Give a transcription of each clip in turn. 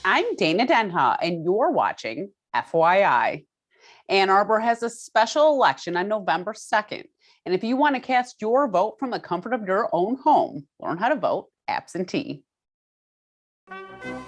I'm Dana Denha, and you're watching FYI. Ann Arbor has a special election on November 2nd. And if you want to cast your vote from the comfort of your own home, learn how to vote absentee.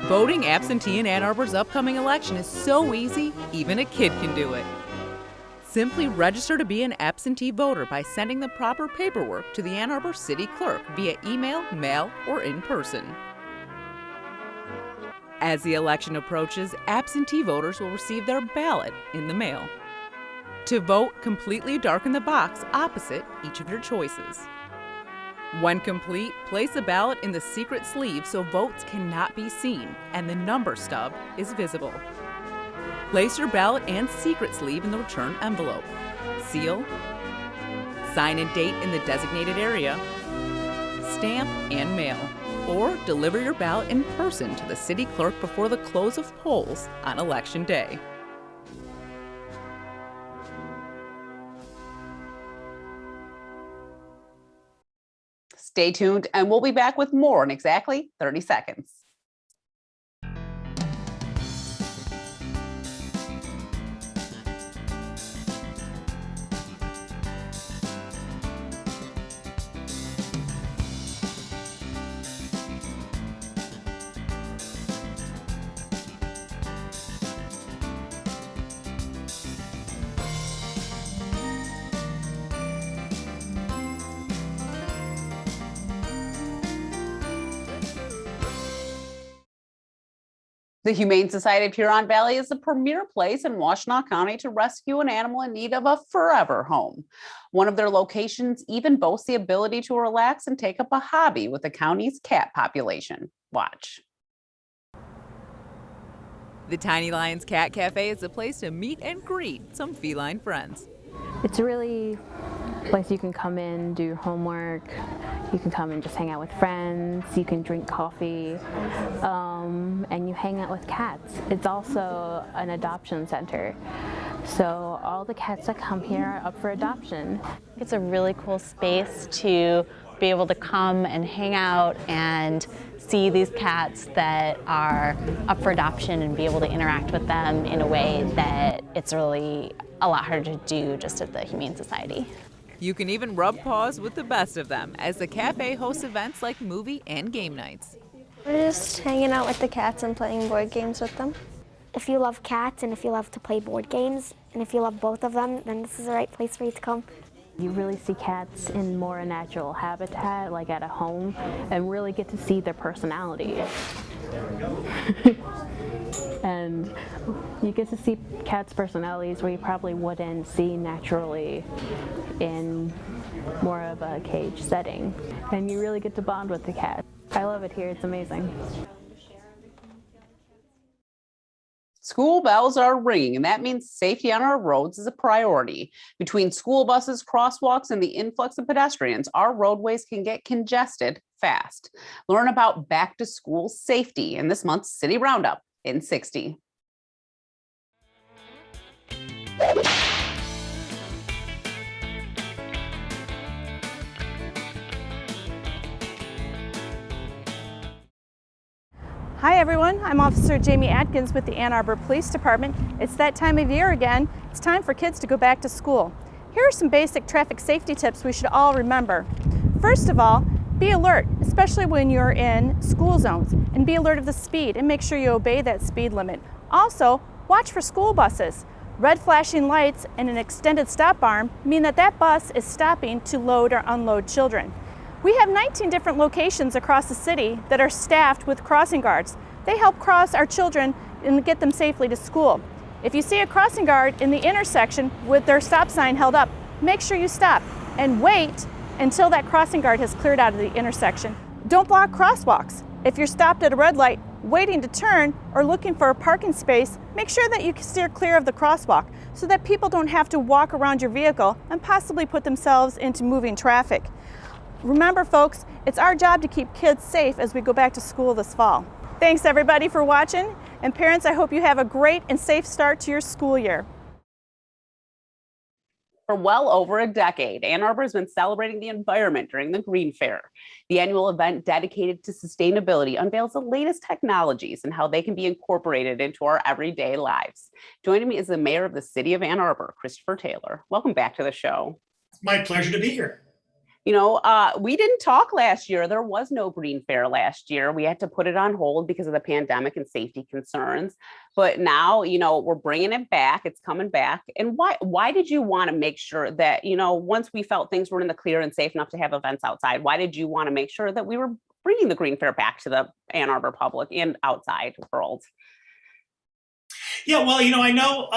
Voting absentee in Ann Arbor's upcoming election is so easy, even a kid can do it. Simply register to be an absentee voter by sending the proper paperwork to the Ann Arbor City Clerk via email, mail, or in person. As the election approaches, absentee voters will receive their ballot in the mail. To vote, completely darken the box opposite each of your choices. When complete, place a ballot in the secret sleeve so votes cannot be seen and the number stub is visible. Place your ballot and secret sleeve in the return envelope. Seal, sign and date in the designated area, stamp and mail, or deliver your ballot in person to the city clerk before the close of polls on Election Day. Stay tuned, and we'll be back with more in exactly 30 seconds. The Humane Society of Huron Valley is the premier place in Washtenaw County to rescue an animal in need of a forever home. One of their locations even boasts the ability to relax and take up a hobby with the county's cat population. Watch. The Tiny Lions Cat Cafe is a place to meet and greet some feline friends. It's really a place you can come in, do your homework, you can come and just hang out with friends, you can drink coffee, and you hang out with cats. It's also an adoption center. So all the cats that come here are up for adoption. It's a really cool space to be able to come and hang out and see these cats that are up for adoption and be able to interact with them in a way that it's really a lot harder to do just at the Humane Society. You can even rub paws with the best of them, as the cafe hosts events like movie and game nights. We're just hanging out with the cats and playing board games with them. If you love cats and if you love to play board games, and if you love both of them, then this is the right place for you to come. You really see cats in more a natural habitat, like at a home, and really get to see their personality. And you get to see cats' personalities where you probably wouldn't see naturally in more of a cage setting. And you really get to bond with the cat. I love it here, it's amazing. School bells are ringing, and that means safety on our roads is a priority. Between school buses, crosswalks, and the influx of pedestrians, our roadways can get congested fast. Learn about back to school safety in this month's City Roundup in 60. Hi everyone, I'm Officer Jamie Atkins with the Ann Arbor Police Department. It's that time of year again. It's time for kids to go back to school. Here are some basic traffic safety tips we should all remember. First of all, be alert, especially when you're in school zones, and be alert of the speed and make sure you obey that speed limit. Also, watch for school buses. Red flashing lights and an extended stop arm mean that that bus is stopping to load or unload children. We have 19 different locations across the city that are staffed with crossing guards. They help cross our children and get them safely to school. If you see a crossing guard in the intersection with their stop sign held up, make sure you stop and wait until that crossing guard has cleared out of the intersection. Don't block crosswalks. If you're stopped at a red light, waiting to turn, or looking for a parking space, make sure that you steer clear of the crosswalk so that people don't have to walk around your vehicle and possibly put themselves into moving traffic. Remember folks, it's our job to keep kids safe as we go back to school this fall. Thanks everybody for watching, and parents, I hope you have a great and safe start to your school year. For well over a decade, Ann Arbor has been celebrating the environment during the Green Fair. The annual event dedicated to sustainability unveils the latest technologies and how they can be incorporated into our everyday lives. Joining me is the mayor of the city of Ann Arbor, Christopher Taylor. Welcome back to the show. It's my pleasure to be here. We didn't talk last year. There was no Green Fair last year. We had to put it on hold because of the pandemic and safety concerns. But now, we're bringing it back. It's coming back. And why did you want to make sure that, once we felt things were in the clear and safe enough to have events outside, why did you want to make sure that we were bringing the Green Fair back to the Ann Arbor public and outside world? Yeah, well, I know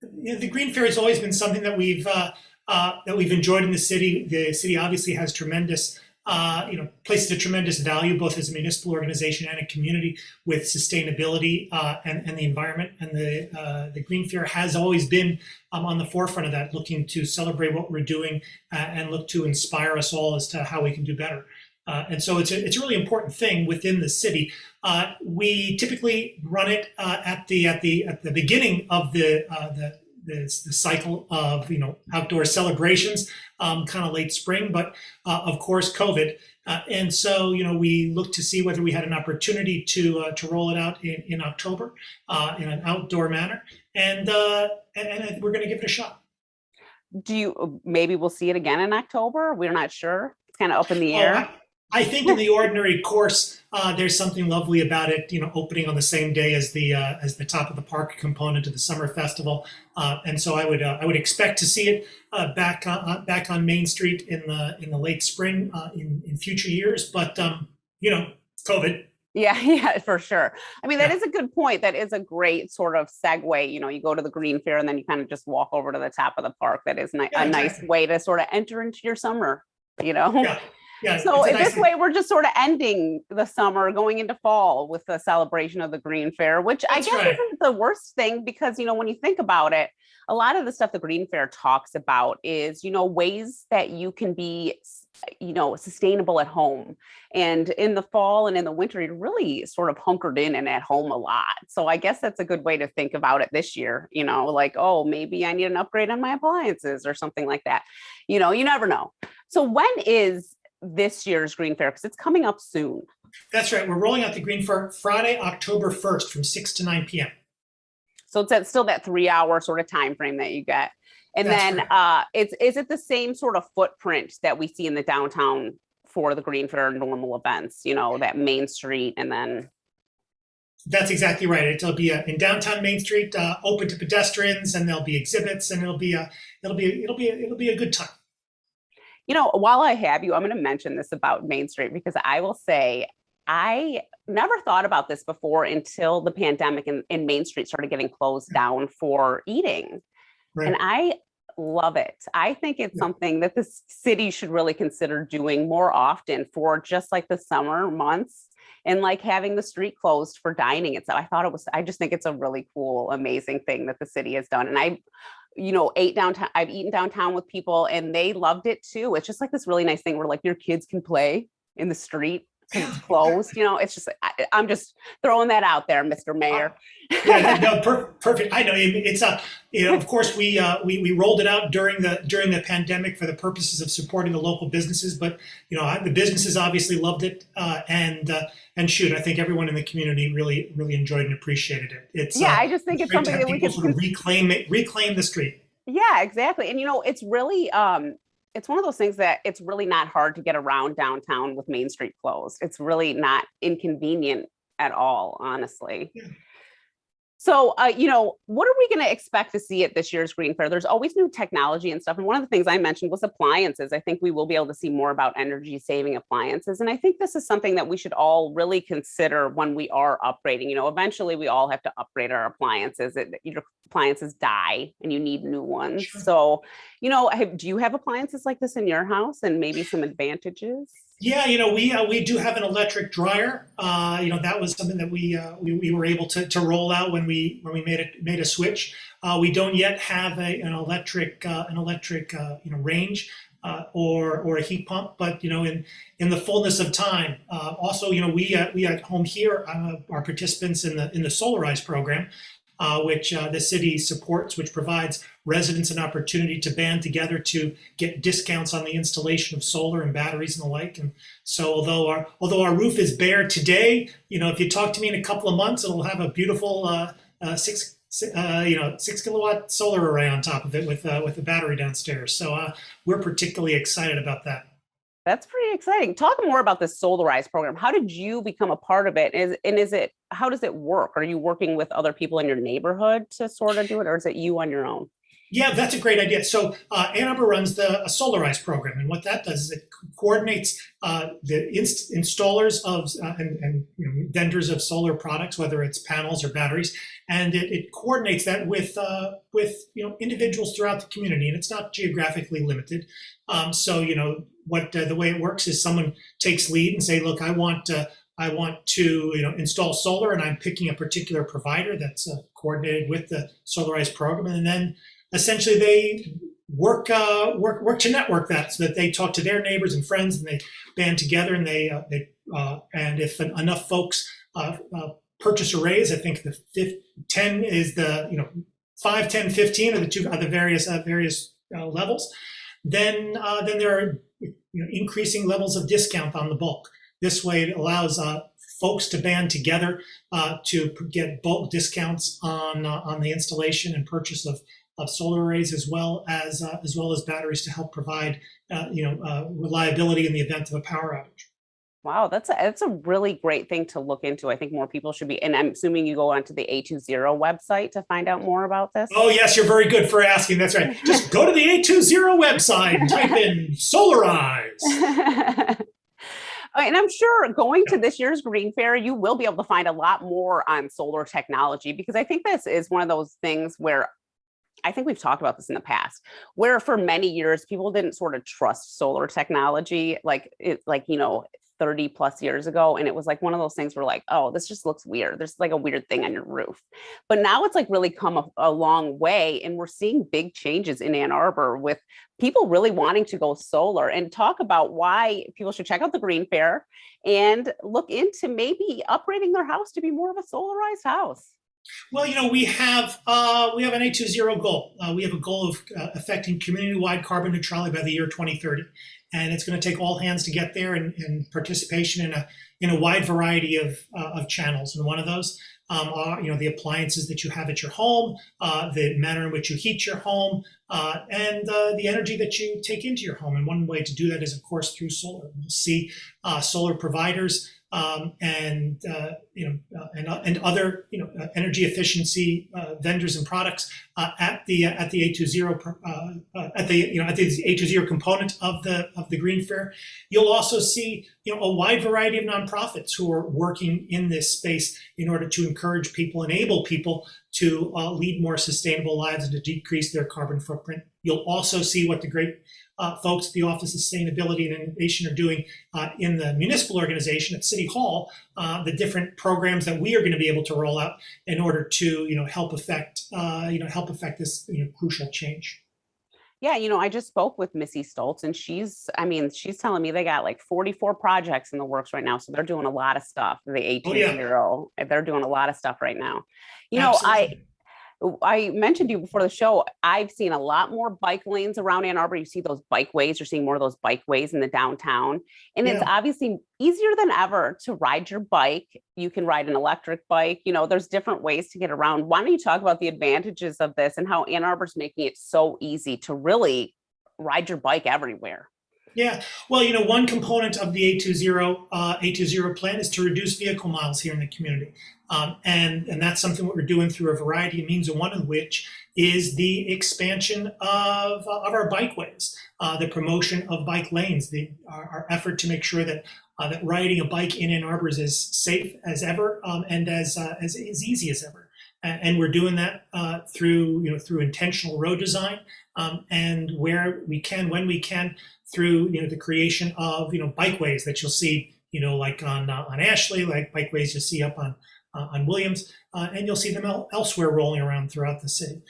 the Green Fair has always been something that we've enjoyed in the city. The city obviously has tremendous, places a tremendous value, both as a municipal organization and a community, with sustainability and the environment. And the Green Fair has always been on the forefront of that, looking to celebrate what we're doing and look to inspire us all as to how we can do better. And so it's a really important thing within the city. We typically run it at the beginning of the cycle of outdoor celebrations, kind of late spring, but of course COVID, and so we looked to see whether we had an opportunity to roll it out in October in an outdoor manner, and we're going to give it a shot. Maybe we'll see it again in October? We're not sure. It's kind of up in the air. I think in the ordinary course, there's something lovely about it, opening on the same day as the top of the park component of the summer festival, and so I would expect to see it back on Main Street in the late spring in future years. But COVID. Yeah, for sure. I mean, that is a good point. That is a great sort of segue. You go to the Green Fair and then you kind of just walk over to the top of the park. That is a nice way to sort of enter into your summer. Yeah. Yeah, so in this way, we're just sort of ending the summer, going into fall with the celebration of the Green Fair, which I guess isn't the worst thing because, when you think about it, a lot of the stuff the Green Fair talks about is, ways that you can be, sustainable at home. And in the fall and in the winter, you're really sort of hunkered in and at home a lot. So I guess that's a good way to think about it this year, like, oh, maybe I need an upgrade on my appliances or something like that. You never know. So when is this year's Green Fair? Because it's coming up soon. That's right. We're rolling out the Green Fair Friday, October 1st from 6 to 9 p.m. So it's still that 3-hour sort of time frame that you get. And That's then is it the same sort of footprint that we see in the downtown for the Green Fair normal events, that Main Street and then? That's exactly right. It'll be in downtown Main Street, open to pedestrians, and there'll be exhibits, and it'll be a good time. While I have you, I'm going to mention this about Main Street because I will say I never thought about this before until the pandemic and Main Street started getting closed down for eating. Right. And I love it. I think it's something that the city should really consider doing more often for just like the summer months and like having the street closed for dining. And so I just think it's a really cool, amazing thing that the city has done. And I've eaten downtown with people and they loved it too. It's just like this really nice thing where like your kids can play in the street because it's closed. It's just, I'm just throwing that out there, Mr. Mayor. Perfect. I know it's of course we rolled it out during the pandemic for the purposes of supporting the local businesses, but the businesses obviously loved it, and shoot, I think everyone in the community really enjoyed and appreciated it. I just think it's something that we can sort of reclaim the street. Yeah, exactly. And it's really it's one of those things that it's really not hard to get around downtown with Main Street closed. It's really not inconvenient at all, honestly. Yeah. So, what are we going to expect to see at this year's Green Fair? There's always new technology and stuff. And one of the things I mentioned was appliances. I think we will be able to see more about energy saving appliances. And I think this is something that we should all really consider when we are upgrading. Eventually we all have to upgrade our appliances. Your appliances die and you need new ones. Sure. So, do you have appliances like this in your house and maybe some advantages? Yeah, we do have an electric dryer. That was something that we were able to roll out when we made a switch. We don't yet have an electric range or a heat pump, but in the fullness of time. Also, we at home here are participants in the Solarize program. which the city supports, which provides residents an opportunity to band together to get discounts on the installation of solar and batteries and the like. And so although our roof is bare today, if you talk to me in a couple of months, it'll have a beautiful 6 kilowatt solar array on top of it with a battery downstairs. So we're particularly excited about that. That's pretty exciting. Talk more about this Solarize program. How did you become a part of it? How does it work? Are you working with other people in your neighborhood to sort of do it, or is it you on your own? Yeah, that's a great idea. So Ann Arbor runs a Solarize program, and what that does is it coordinates the installers of and vendors of solar products, whether it's panels or batteries, and it coordinates that with individuals throughout the community, and it's not geographically limited. So the way it works is someone takes lead and say, look, I want to install solar, and I'm picking a particular provider that's coordinated with the Solarize program, and then essentially they work to network that, so that they talk to their neighbors and friends, and they band together, and and if enough folks purchase arrays, I think the 10 is the 5, 10, 15 are the various levels. Then there are increasing levels of discount on the bulk. This way, it allows folks to band together to get bulk discounts on the installation and purchase of solar arrays, as well as batteries to help provide reliability in the event of a power outage. Wow, that's a really great thing to look into. I think more people should be, and I'm assuming you go onto the A20 website to find out more about this. Oh yes, you're very good for asking. That's right. Just go to the A20 website and type in Solarize. And I'm sure going to this year's Green Fair, you will be able to find a lot more on solar technology, because I think this is one of those things where I think we've talked about this in the past, where for many years people didn't sort of trust solar technology, 30 plus years ago. And it was like one of those things where like, oh, this just looks weird. There's like a weird thing on your roof. But now it's like really come a long way. And we're seeing big changes in Ann Arbor with people really wanting to go solar, and talk about why people should check out the Green Fair and look into maybe upgrading their house to be more of a solarized house. Well, we have an A20 goal. We have a goal of affecting community-wide carbon neutrality by the year 2030, and it's going to take all hands to get there, and participation in a wide variety of channels. And one of those are the appliances that you have at your home, the manner in which you heat your home, and the energy that you take into your home. And one way to do that is, of course, through solar. You'll see solar providers and other energy efficiency vendors and products at the A20 at the A20 component of the Green Fair. You'll also see a wide variety of nonprofits who are working in this space in order to encourage people, enable people to lead more sustainable lives and to decrease their carbon footprint. You'll also see what the great folks at the Office of Sustainability and Innovation are doing in the municipal organization at City Hall, the different programs that we are going to be able to roll out in order to help affect this crucial change. Yeah, I just spoke with Missy Stoltz, and she's telling me they got like 44 projects in the works right now. So they're doing a lot of stuff. The A20, they're doing a lot of stuff right now. Absolutely. I mentioned to you before the show, I've seen a lot more bike lanes around Ann Arbor. You see those bikeways, you're seeing more of those bikeways in the downtown. And it's obviously easier than ever to ride your bike. You can ride an electric bike. There's different ways to get around. Why don't you talk about the advantages of this and how Ann Arbor's making it so easy to really ride your bike everywhere? Yeah, well, one component of the A20 plan is to reduce vehicle miles here in the community. And that's something that we're doing through a variety of means, and one of which is the expansion of our bikeways, the promotion of bike lanes, our effort to make sure that that riding a bike in Ann Arbor is as safe as ever, and as easy as ever. And we're doing that through intentional road design, and where we can, when we can, through the creation of bikeways that you'll see like on Ashley, like bikeways you see up on Williams, and you'll see them elsewhere rolling around throughout the city.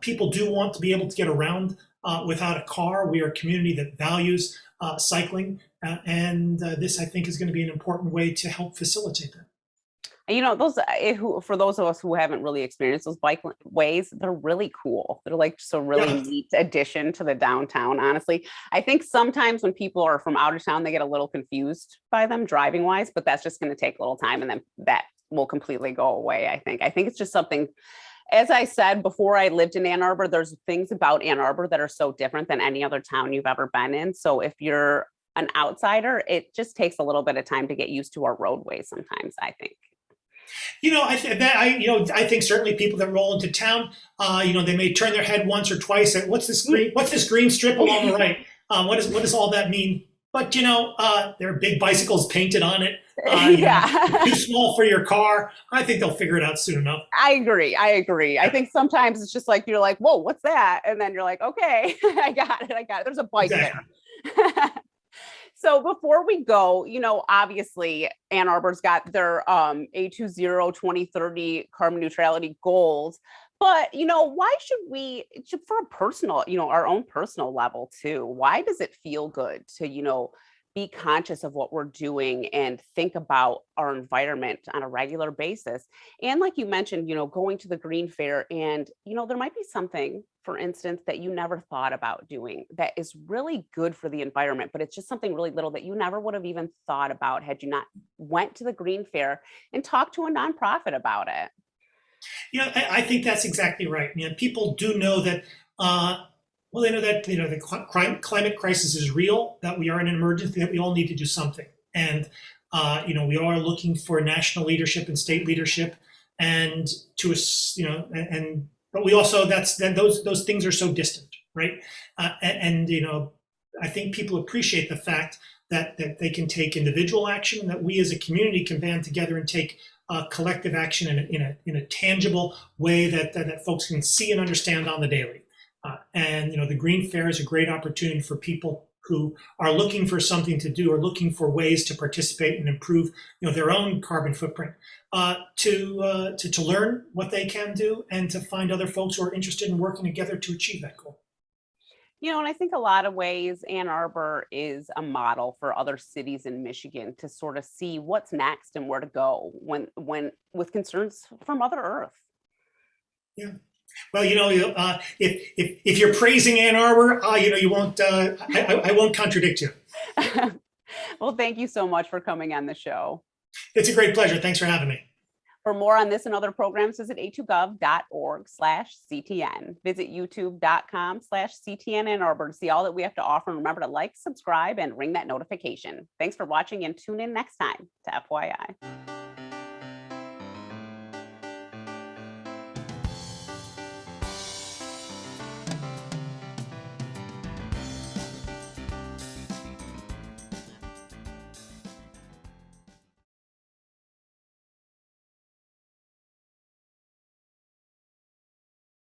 People do want to be able to get around without a car. We are a community that values cycling, and this, I think, is going to be an important way to help facilitate that. And those for those of us who haven't really experienced those ways, they're really cool. They're like just a really Yeah. neat addition to the downtown. Honestly, I think sometimes when people are from out of town, they get a little confused by them driving wise, but that's just going to take a little time, and then that will completely go away. I think it's just something. As I said before, I lived in Ann Arbor. There's things about Ann Arbor that are so different than any other town you've ever been in. So if you're an outsider, it just takes a little bit of time to get used to our roadways sometimes, I think. I think certainly people that roll into town, they may turn their head once or twice at what's this green strip along the right? What does all that mean? But there are big bicycles painted on it. Too small for your car. I think they'll figure it out soon enough. I agree. I think sometimes it's just like you're like, whoa, what's that? And then you're like, okay, I got it. There's a bike Exactly. there. So before we go, obviously Ann Arbor's got their A20 2030 carbon neutrality goals. But, why should we, for a personal, our own personal level too, why does it feel good to, be conscious of what we're doing and think about our environment on a regular basis? And like you mentioned, going to the Green Fair and, there might be something, for instance, that you never thought about doing that is really good for the environment, but it's just something really little that you never would have even thought about had you not went to the Green Fair and talked to a nonprofit about it. I think that's exactly right. People do know that. They know that the climate crisis is real. That we are in an emergency. That we all need to do something. And we are looking for national leadership and state leadership, and but we also those things are so distant, right? I think people appreciate the fact that they can take individual action, that we as a community can band together and take collective action in a tangible way that folks can see and understand on the daily. And the Green Fair is a great opportunity for people who are looking for something to do or looking for ways to participate and improve their own carbon footprint, to learn what they can do and to find other folks who are interested in working together to achieve that goal. And I think a lot of ways Ann Arbor is a model for other cities in Michigan to sort of see what's next and where to go when with concerns for Mother Earth. Yeah. Well, if you're praising Ann Arbor, you won't. I won't contradict you. Well, thank you so much for coming on the show. It's a great pleasure. Thanks for having me. For more on this and other programs, visit a2gov.org/CTN. Visit youtube.com/CTN Ann Arbor to see all that we have to offer. And remember to like, subscribe, and ring that notification. Thanks for watching, and tune in next time to FYI.